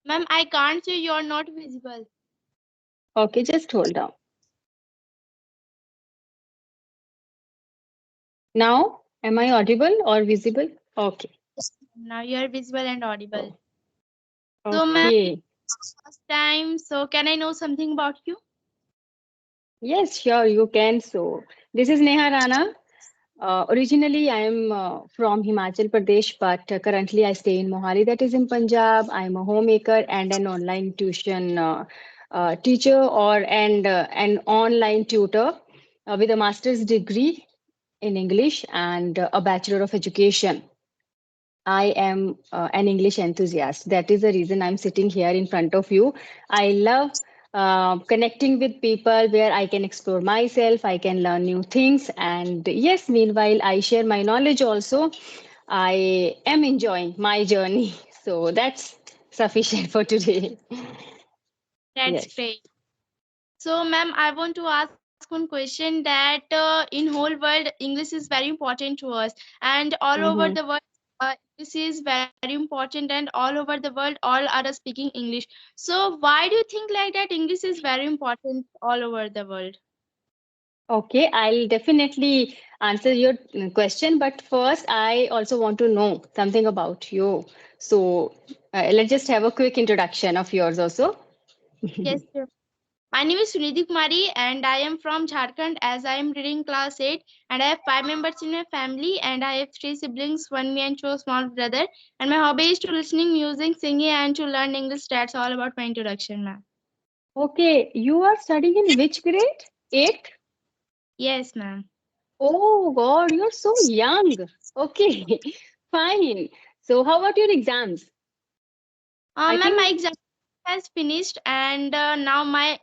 Ma'am, I can't see, you're not visible. Okay, just hold on. Now, am I audible or visible? Okay. Now you're visible and audible. Oh, So, ma'am, okay. first time, so can I know something about you? Yes, sure, you can. So, this is Neha Rana. Originally, I am from Himachal Pradesh, but currently I stay in Mohali, that is in Punjab. I am a homemaker and an online tuition teacher or an online tutor with a master's degree in English and a bachelor of education. I am an English enthusiast. That is the reason I'm sitting here in front of you. I love connecting with people where I can explore myself, I can learn new things. And yes, meanwhile, I share my knowledge also. I am enjoying my journey. So that's sufficient for today. That's Yes. great. So, ma'am, I want to ask one question that in whole world, English is very important to us, and all over Mhm. the world, English is very important, and all over the world, all are speaking English. So, why do you think like that? English is very important all over the world. Okay, I'll definitely answer your question, but first, I also want to know something about you. So, let's just have a quick introduction of yours also. Yes, sure. My name is Sunidhi Kumari, and I am from Jharkhand. As I am reading class 8, and I have 5 members in my family, and I have 3 siblings, one me and 2 small brother. And my hobby is to listening music, singing, and to learn English. That's all about my introduction, ma'am. Okay, you are studying in which grade? Eighth? Yes, ma'am. Oh God, you're so young. Okay, fine. So, how about your exams? I Ma'am, my think. exam has finished, and now my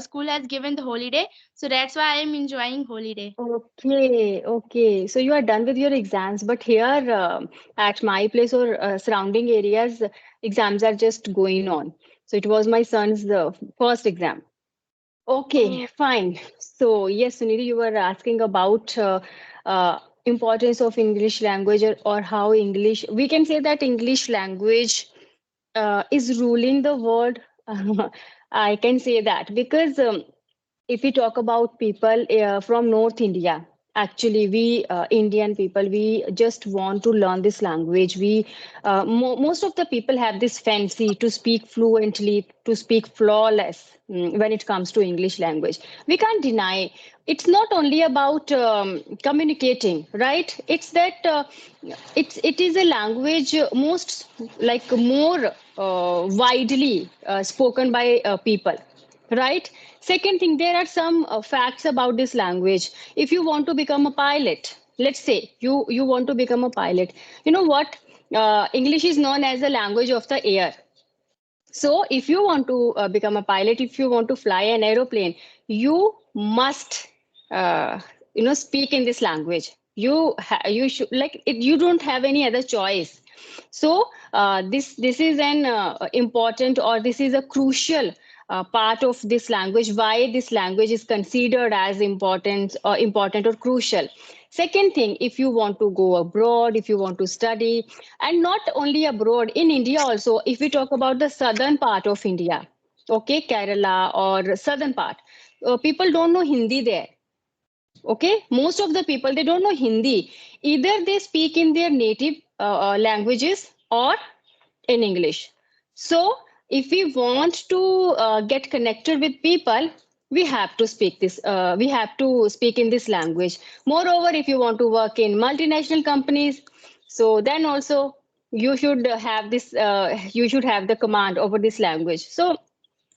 school has given the holiday, so that's why I am enjoying holiday. Okay, okay. So you are done with your exams, but here at my place or surrounding areas, exams are just going on. So it was my son's first exam. Okay, Oh, fine. So yes, Sunidhi, you were asking about importance of English language or how English. We can say that English language is ruling the world. I can say that because if we talk about people from North India, actually, we Indian people, we just want to learn this language. Most of the people have this fancy to speak fluently, to speak flawless when it comes to English language. We can't deny it's not only about communicating, right? It's that it is a language most like more widely spoken by people, right? Second thing, there are some facts about this language. If you want to become a pilot, let's say you want to become a pilot, you know what, English is known as the language of the air. So if you want to become a pilot, if you want to fly an aeroplane, you must uh, speak in this language. You should like it, you don't have any other choice. So this is an important, or this is a crucial part of this language, why this language is considered as important or crucial. Second thing, if you want to go abroad, if you want to study, and not only abroad, in India also, if we talk about the southern part of India, okay, Kerala or southern part, people don't know Hindi there. Okay, most of the people, they don't know Hindi. Either they speak in their native languages or in English. So if we want to get connected with people, we have to speak this we have to speak in this language. Moreover, if you want to work in multinational companies, so then also you should have this you should have the command over this language. So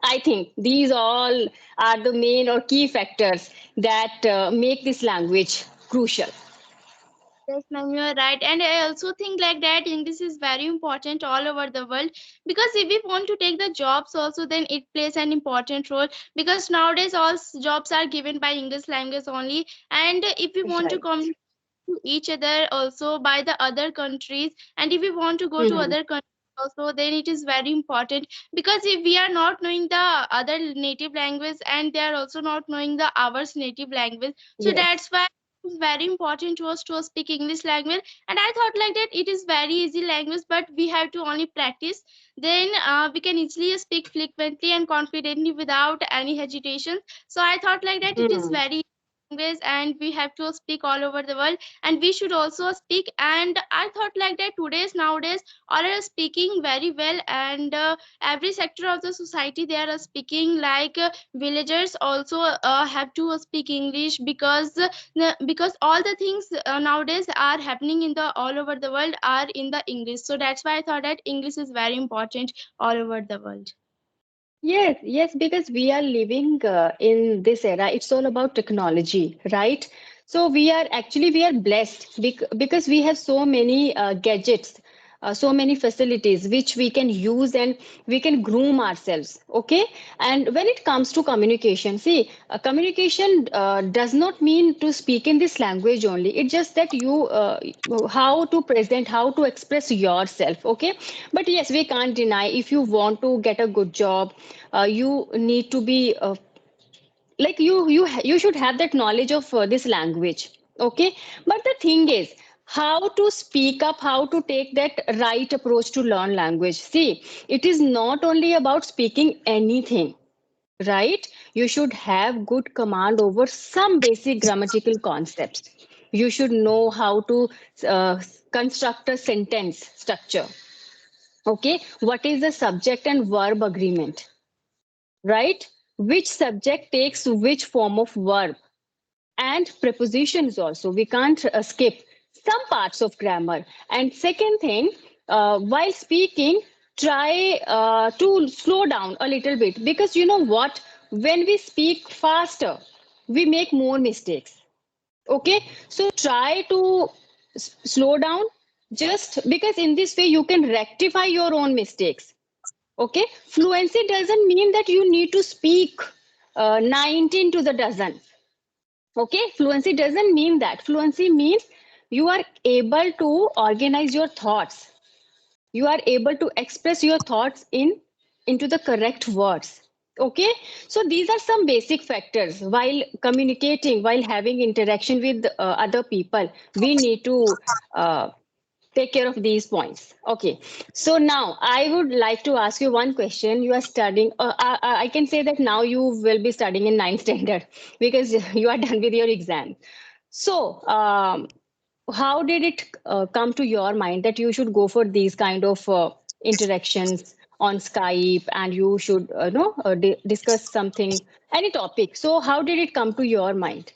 I think these all are the main or key factors that make this language crucial. yes, ma'am, you are right. And I also think like that English is very important all over the world, because if we want to take the jobs also, then it plays an important role, because nowadays jobs are given by English language only. And if we want to Right. communicate to each other also by the other countries, and if we want to go to Mhm. other countries also, then it is very important, because if we are not knowing the other native language, and they are also not knowing the ours native language, so Yes. that's why it's very important to us to speak English language. And I thought like that it is very easy language, but we have to only practice. Then we can easily speak frequently and confidently without any hesitation. So I thought like that it is Hmm. very language and we have to speak all over the world, and we should also speak. And I thought like that today's nowadays all are speaking very well, and every sector of the society they are speaking, like villagers also have to speak English, because all the things nowadays are happening in the all over the world are in the English. So that's why I thought that English is very important all over the world. Yes, yes, because we are living in this era. It's all about technology, right? So we are blessed because we have so many gadgets, so many facilities which we can use and we can groom ourselves. Okay, and when it comes to communication, see, communication does not mean to speak in this language only. It's just that you how to present, how to express yourself. Okay, but yes, we can't deny if you want to get a good job, you need to be like you should have that knowledge of this language. Okay, but the thing is how to speak up, how to take that right approach to learn language. See, it is not only about speaking anything, right? You should have good command over some basic grammatical concepts. You should know how to uh, construct a sentence structure. Okay, what is the subject and verb agreement, right? Which subject takes which form of verb, and prepositions also. We can't skip some parts of grammar. And second thing, while speaking, try to slow down a little bit, because you know what? When we speak faster, we make more mistakes. Okay, so try to slow down, just because in this way you can rectify your own mistakes. Okay, fluency doesn't mean that you need to speak 19 to the dozen. Okay, fluency doesn't mean that. Fluency means you are able to organize your thoughts. You are able to express your thoughts into the correct words. Okay, so these are some basic factors while communicating, while having interaction with other people. We need to take care of these points. Okay, so now I would like to ask you one question. You are studying, I can say that now you will be studying in ninth standard because you are done with your exam. So, how did it come to your mind that you should go for these kind of interactions on Skype, and you should discuss something, any topic? So, how did it come to your mind?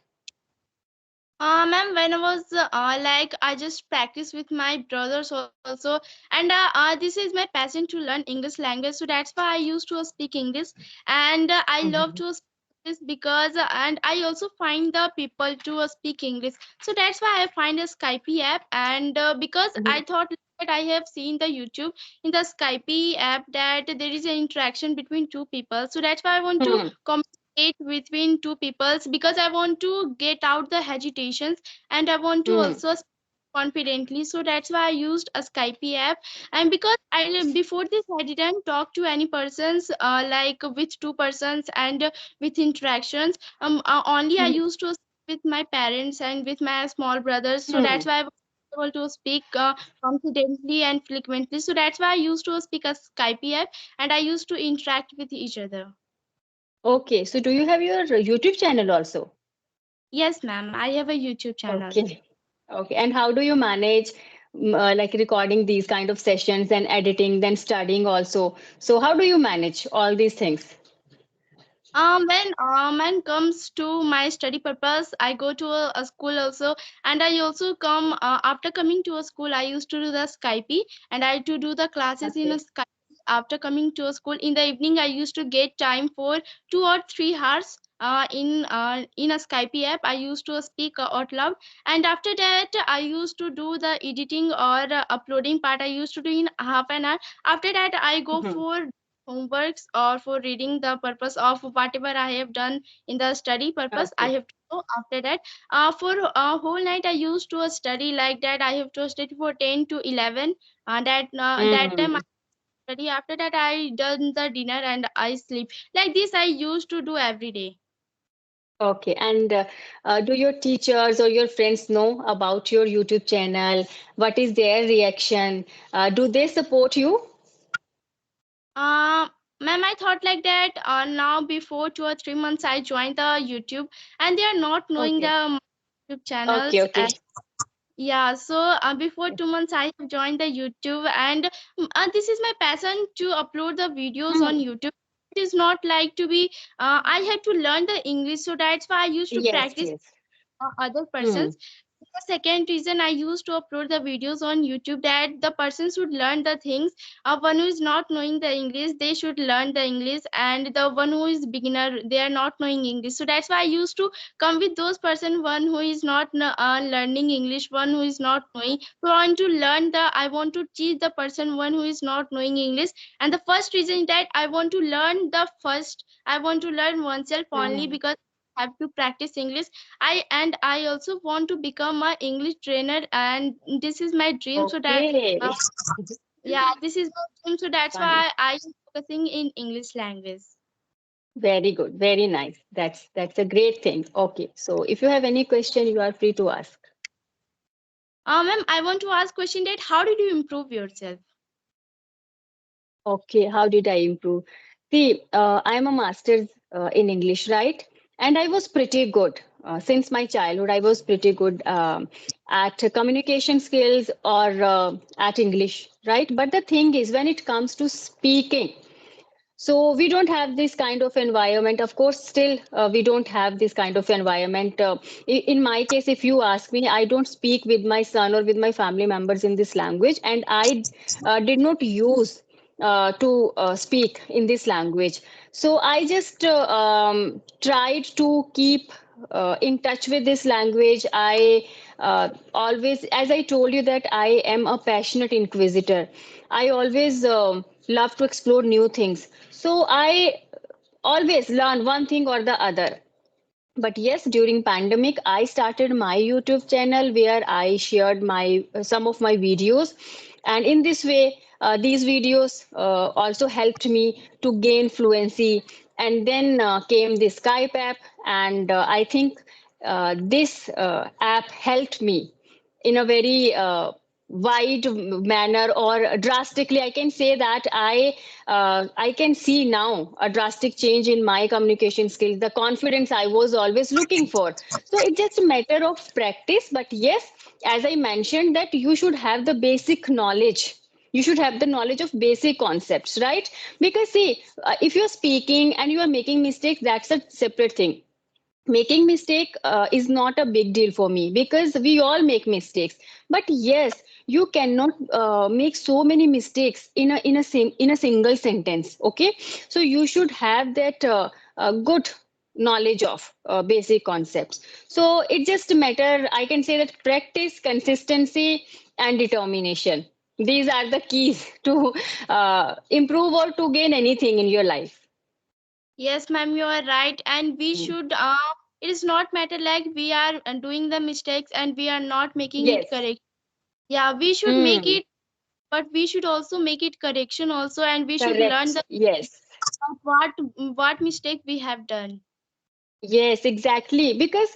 Ma'am, when I was like, I just practice with my brothers also, and this is my passion to learn English language. So that's why I used to speak English, and I love Mhm. to speak this because, and I also find the people to speak English. So that's why I find a Skype app, and because I Mhm. thought that I have seen the YouTube in the Skype app that there is an interaction between two people. So that's why I want to Hmm. between two peoples, because I want to get out the hesitations, and I want to Hmm. also speak confidently. So that's why I used a Skype app. And because I before this I didn't talk to any persons like with two persons and with interactions. Only I Hmm. used to speak with my parents and with my small brothers. So Hmm. that's why I was able to speak confidently and frequently. So that's why I used to speak a Skype app, and I used to interact with each other. Okay, so do you have your YouTube channel also? Yes, ma'am. I have a YouTube channel. Okay. Okay. And how do you manage like recording these kind of sessions and editing, then studying also? So how do you manage all these things? When comes to my study purpose, I go to a school also, and I also come after coming to a school. I used to do the Skype, and I to do the classes in a Okay. Skype. After coming to a school in the evening, I used to get time for 2 or 3 hours. In a Skype app, I used to speak out loud, and after that, I used to do the editing or uploading part. I used to do in half an hour. After that, I go Mhm. for homeworks or for reading the purpose of whatever I have done in the study purpose. I Okay. have to go after that. For a whole night, I used to study like that. I have to study for 10 to 11. That time I Mm. study. After that, I done the dinner and I sleep. Like this, I used to do every day. Okay. And do your teachers or your friends know about your YouTube channel? What is their reaction? Do they support you? Uh, Ma'am, I thought like that. Now, before 2 or 3 months, I joined the YouTube, and they are not knowing Okay. the YouTube Okay. channels. Okay. Yeah, so before 2 months, I have joined the YouTube, and this is my passion to upload the videos on Hmm. YouTube. It is not like to be. I have to learn the English, so that's why I used to Yes. practice Yes. other Hmm. persons. The second reason I used to upload the videos on YouTube, that the person should learn the things. One who is not knowing the English, they should learn the English, and the one who is beginner, they are not knowing English. So that's why I used to come with those person, one who is not learning English, one who is not knowing. So I want to learn the. I want to teach the person one who is not knowing English. And the first reason is that I want to learn the first. I want to learn oneself only Hmm. because I have to practice English. I also want to become a English trainer, and this is my dream. So that Okay. uh, yeah, this is my dream. So that's Fine. why I am focusing in English language. Very good. Very nice. That's a great thing. Okay. So if you have any question, you are free to ask. Ma'am, I want to ask question that how did you improve yourself? Okay, how did I improve? See, I'm a master's in English, right? And I was pretty good since my childhood. I was pretty good at communication skills or at English, right? But the thing is, when it comes to speaking, so we don't have this kind of environment. Of course, still we don't have this kind of environment. In my case, if you ask me, I don't speak with my son or with my family members in this language, and I did not use to speak in this language. So I just tried to keep in touch with this language. I always, as I told you, that I am a passionate inquisitor. I always love to explore new things. So I always learn one thing or the other. But yes, during pandemic I started my YouTube channel where I shared my some of my videos, and in this way these videos also helped me to gain fluency. And then came the Skype app, and I think this app helped me in a very wide manner, or drastically I can say that I can see now a drastic change in my communication skills, the confidence I was always looking for. So it's just a matter of practice. But yes, as I mentioned, that you should have the basic knowledge. You should have the knowledge of basic concepts, right? Because see, if you're speaking and you are making mistakes, that's a separate thing. Making mistake is not a big deal for me, because we all make mistakes. But yes, you cannot make so many mistakes in a single sentence. Okay, so you should have that good knowledge of basic concepts. So it just matter, I can say, that practice, consistency, and determination. These are the keys to improve or to gain anything in your life. Yes, ma'am, you are right, and we Mm. should. It is not matter like we are doing the mistakes and we are not making it Yes. correct. Yeah, we should make Mm. it, but we should also make it correction also, and we should learn Correct. the Yes. what mistake we have done. Yes, exactly. Because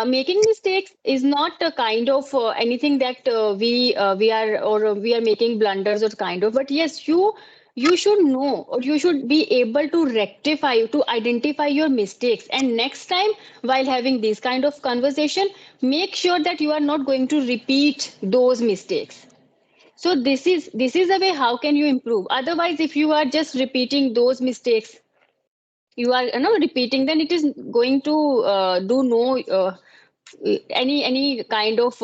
making mistakes is not a kind of anything that we are, or we are making blunders or kind of. But yes, you should know, or you should be able to rectify, to identify your mistakes. And next time, while having this kind of conversation, make sure that you are not going to repeat those mistakes. So this is a way how can you improve. Otherwise, if you are just repeating those mistakes, you are repeating, then it is going to do no any kind of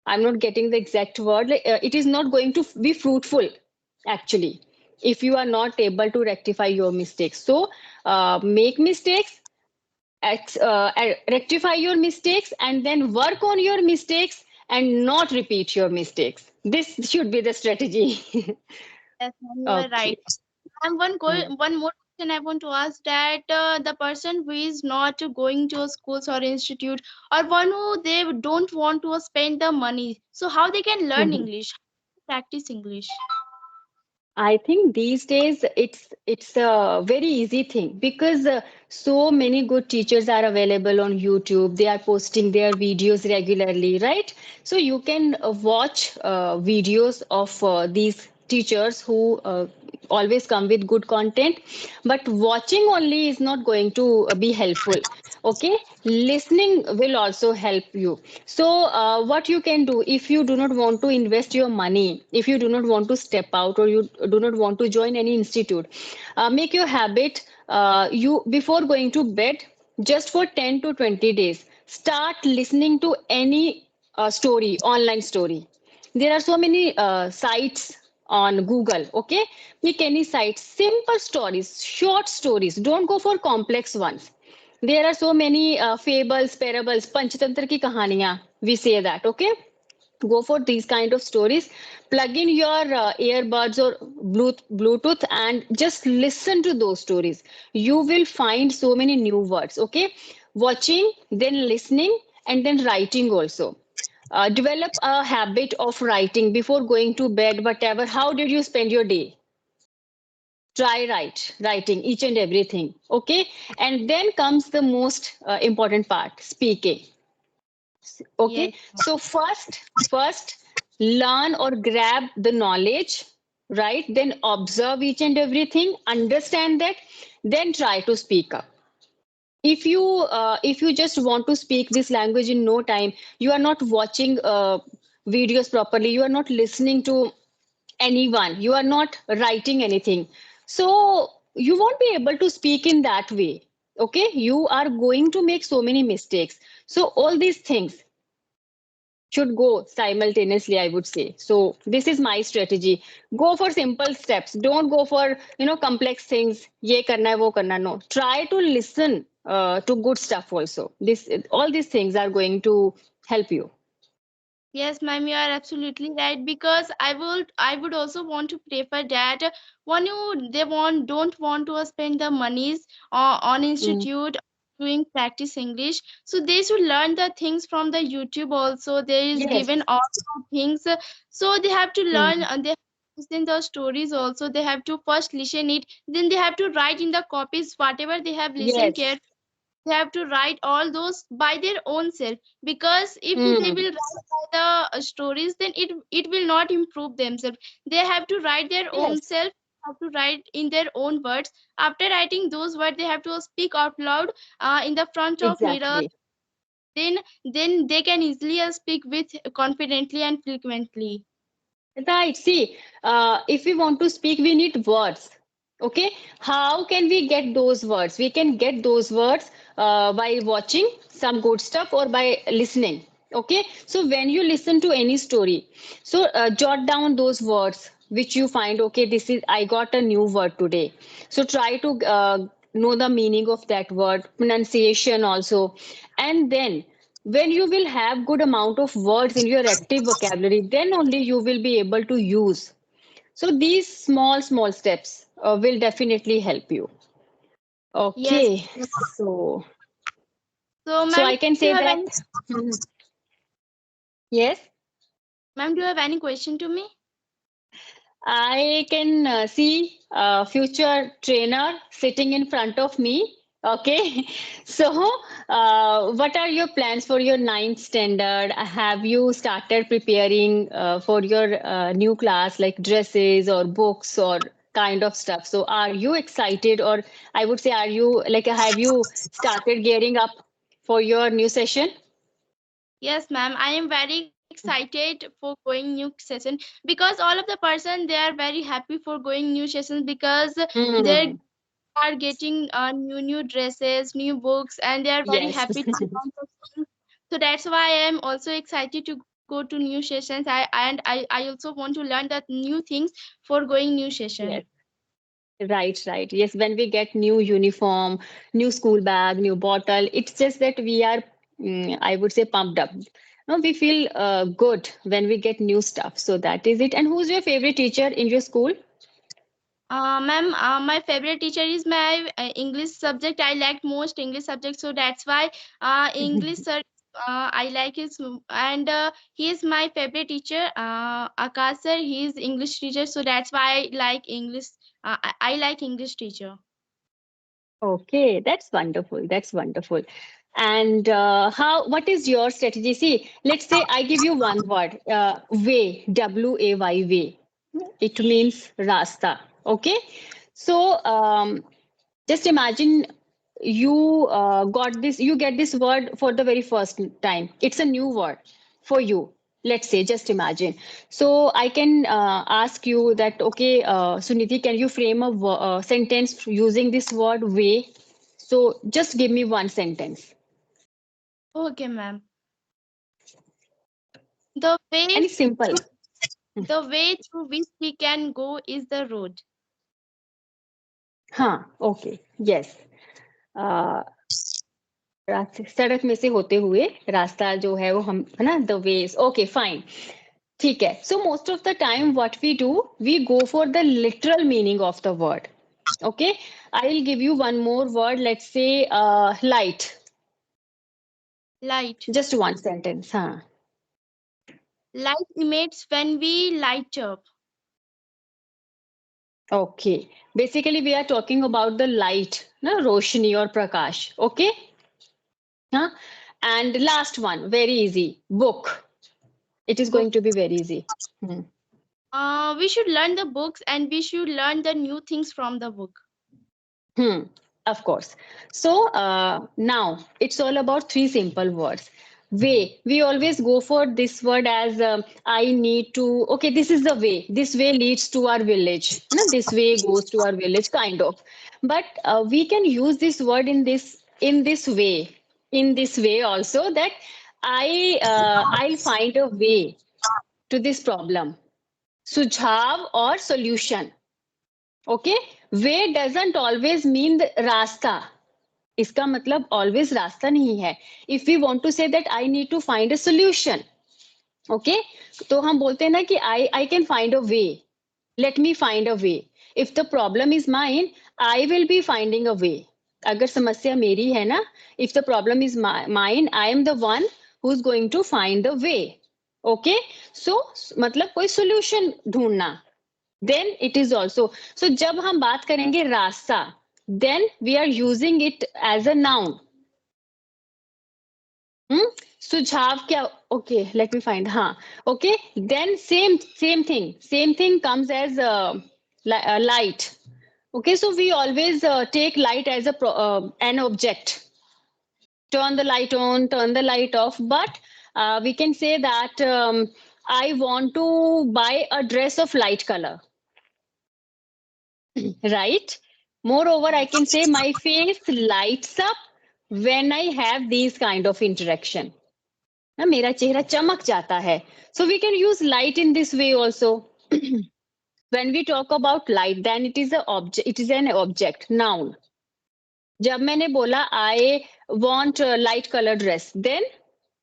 I'm not getting the exact word, like, it is not going to be fruitful actually, if you are not able to rectify your mistakes. So make mistakes, rectify your mistakes, and then work on your mistakes, and not repeat your mistakes. This should be the strategy. Yes, ma'am, you are right. Okay. And Hmm. one more question I want to ask, that the person who is not going to schools or institute, or one who they don't want to spend the money, so how they can learn English, practice English? I think these days it's a very easy thing because so many good teachers are available on YouTube. They are posting their videos regularly, right? So you can watch videos of these teachers who always come with good content. But watching only is not going to be helpful. Okay, listening will also help you. So what you can do, if you do not want to invest your money, if you do not want to step out, or you do not want to join any institute, make your habit, you before going to bed, just for 10 to 20 days start listening to any story, online story. There are so many sites on Google. Okay, pick any site, simple stories, short stories, don't go for complex ones. There are so many fables, parables, panchatantra ki kahaniyan, we say that. Okay, go for these kind of stories. Plug in your earbuds or bluetooth and just listen to those stories. You will find so many new words. Okay, watching, then listening, and then writing also. Develop a habit of writing before going to bed. Whatever, how did you spend your day? Try writing each and everything. Okay, and then comes the most important part, speaking. Okay, Yes. so first learn or grab the knowledge, right? Then observe each and everything, understand that, then try to speak up. If you just want to speak this language in no time, you are not watching videos properly, you are not listening to anyone, you are not writing anything, so you won't be able to speak in that way. Okay, you are going to make so many mistakes. So all these things should go simultaneously, I would say. So this is my strategy. Go for simple steps, don't go for complex things. Ye karna hai, wo karna, no. Try to listen to good stuff also. This, all these things are going to help you. Yes, ma'am, you are absolutely right. Because I would also want to prefer that when you they want don't want to spend the monies on Mm. institute doing practice English, so they should learn the things from the YouTube also. There is Yes. given all the things, so they have to learn Mm. and they have to listen the stories also. They have to first listen it, then they have to write in the copies whatever they have listened Yes. carefully. They have to write all those by their own self, because if they Mm. will write by the stories, then it will not improve themselves. They have to write their own Yes. self, have to write in their own words. After writing those words, they have to speak out loud in the front of mirror. Exactly. Then they can easily speak with confidently and fluently. Right. See, if we want to speak, we need words. Okay. How can we get those words? We can get those words by watching some good stuff or by listening. Okay. So when you listen to any story, so jot down those words which you find. Okay, this is, I got a new word today. So try to know the meaning of that word, pronunciation also, and then when you will have good amount of words in your active vocabulary, then only you will be able to use. So these small steps will definitely help you. Yes. Okay, so So, so ma'am, I can do you say have that. any Mhm. Yes, ma'am, do you have any question to me? I can see a future trainer sitting in front of me. Okay, so what are your plans for your ninth standard? Have you started preparing for your new class, like dresses or books or kind of stuff? So are you excited, or I would say, are you like, have you started gearing up for your new session? Yes, ma'am. I am very excited for going new session, because all of the person they are very happy for going new sessions, because they Hmm. are getting new dresses, new books, and they are very Yes. happy to learn the things. So that's why I am also excited to go to new sessions. I also want to learn the new things for going new session. Yes. Right, right. Yes, when we get new uniform, new school bag, new bottle, it's just that we are, I would say, pumped up. No, we feel good when we get new stuff. So that is it. And who's your favorite teacher in your school? Ma'am, my favorite teacher is my English subject. I liked most English subject, so that's why English sir I like his and he is my favorite teacher. Akash sir, he is English teacher, so that's why I like English. I like English teacher. Okay, that's wonderful. That's wonderful. And what is your strategy? See, let's say I give you one word, way, W-A-Y, way. It means rasta. Okay. So just imagine you get this word for the very first time. It's a new word for you. Let's say, just imagine. So I can ask you that, okay, Suniti, can you frame a sentence using this word way? So just give me one sentence. Okay, ma'am. The way And it's simple. through the way through which we can go is the road. हाँ, okay, yes. सड़क में से होते हुए रास्ता जो है वो हम है ना द वेज ओके फाइन ठीक है so most of the time what we go for the literal meaning of the word okay I will give you one more word let's say light Light. Just one sentence हाँ Light emits when we light up. Okay basically we are talking about the light ना रोशनी और प्रकाश okay हाँ and last one very easy book it is Book. going to be very easy. We should learn the books and we should learn the new things from the book. Hmm, of course. So now it's all about three simple words. Way. We always go for this word as I need to. Okay, this is the way. This way leads to our village. No, this way goes to our village, kind of. But we can use this word in this way. In this way also that I'll find a way to this problem. Sujhav or solution. Okay way doesn't always mean रास्ता इसका मतलब always रास्ता नहीं है if we want to say that I need to find a solution okay तो हम बोलते हैं ना कि I can find a way let me find a way if the problem is mine I will be finding a way अगर समस्या मेरी है ना if the problem is mine I am the one who is going to find the way okay so मतलब कोई solution ढूंढना then it is also so जब हम बात करेंगे रास्ता then we are using it as a noun सुझाव क्या okay let me find हाँ okay then same thing comes as light okay so we always take light as an object turn the light on turn the light off but we can say that I want to buy a dress of light color right? Moreover, I can say my face lights up when I have these kind of interaction. ना मेरा चेहरा चमक जाता है. So we can use light in this way also. When we talk about light, then it is a object. It is an object, noun. जब मैंने बोला I want a light color dress, then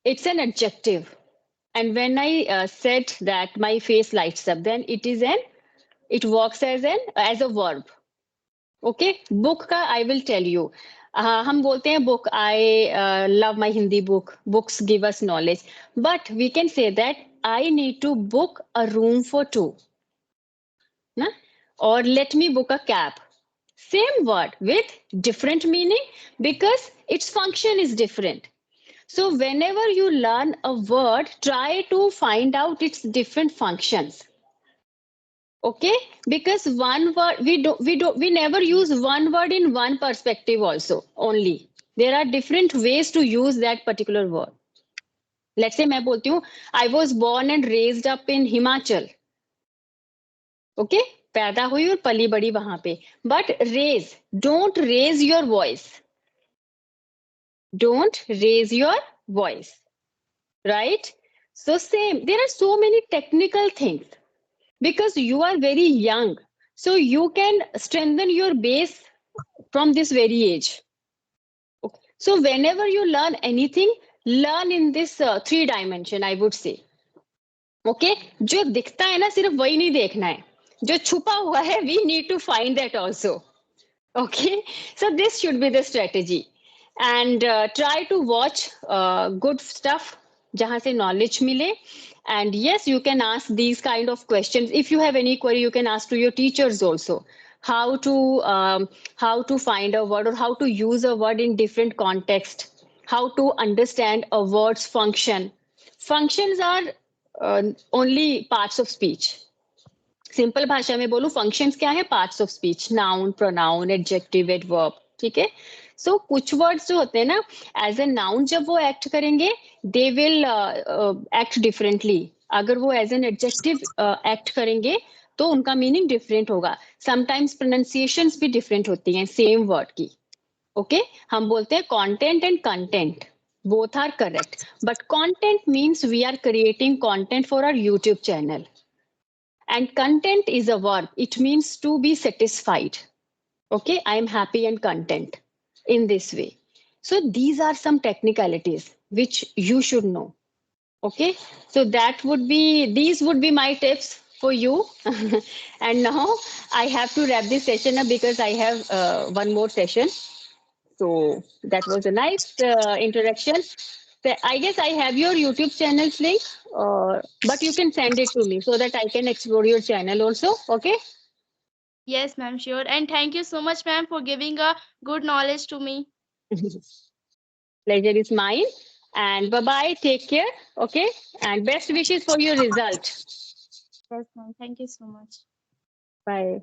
it's an adjective. And when I said that my face lights up, then it works as a verb. Okay book का I will tell you हम बोलते हैं book I love my Hindi book books give us knowledge but we can say that I need to book a room for two ना और let me book a cab same word with different meaning because its function is different so whenever you learn a word try to find out its different functions okay because one word we never use one word in one perspective also only there are different ways to use that particular word let's say मैं बोलती हूँ I was born and raised up in Himachal okay पैदा हुई और पली बड़ी वहां पे but don't raise your voice right so same there are so many technical things because you are very young so you can strengthen your base from this very age okay. So whenever you learn anything learn in this three dimension I would say okay जो दिखता है ना सिर्फ वही नहीं देखना है जो छुपा हुआ है we need to find that also okay so this should be the strategy and try to watch good stuff jahan se knowledge mile. And yes, you can ask these kind of questions. If you have any query, you can ask to your teachers also, how to how to find a word or how to use a word in different context, how to understand a word's function. Functions are only parts of speech. Simple भाषा में बोलूं, functions क्या है? Parts of speech, noun, pronoun, adjective, adverb, ठीक है. सो कुछ words जो होते हैं ना, एज ए नाउन जब वो एक्ट करेंगे, दे विल एक्ट डिफरेंटली. अगर वो एज एन एडजेक्टिव एक्ट करेंगे तो उनका मीनिंग डिफरेंट होगा. समटाइम्स प्रोनाउंसिएशंस भी डिफरेंट होती हैं सेम वर्ड की. ओके हम बोलते हैं content and content, both are correct, but content means we are creating content for our YouTube channel. And content is a verb. It means to be satisfied. Okay, I am happy and content in this way. So these are some technicalities which you should know. Okay, so these would be my tips for you. And now I have to wrap this session up because I have one more session. So that was a nice introduction. So I guess I have your YouTube channel's link, but you can send it to me so that I can explore your channel also. Okay. Yes, ma'am, sure. And thank you so much, ma'am, for giving a good knowledge to me. Pleasure is mine. And bye bye. Take care. Okay. And best wishes for your result. Yes, ma'am. Thank you so much. Bye.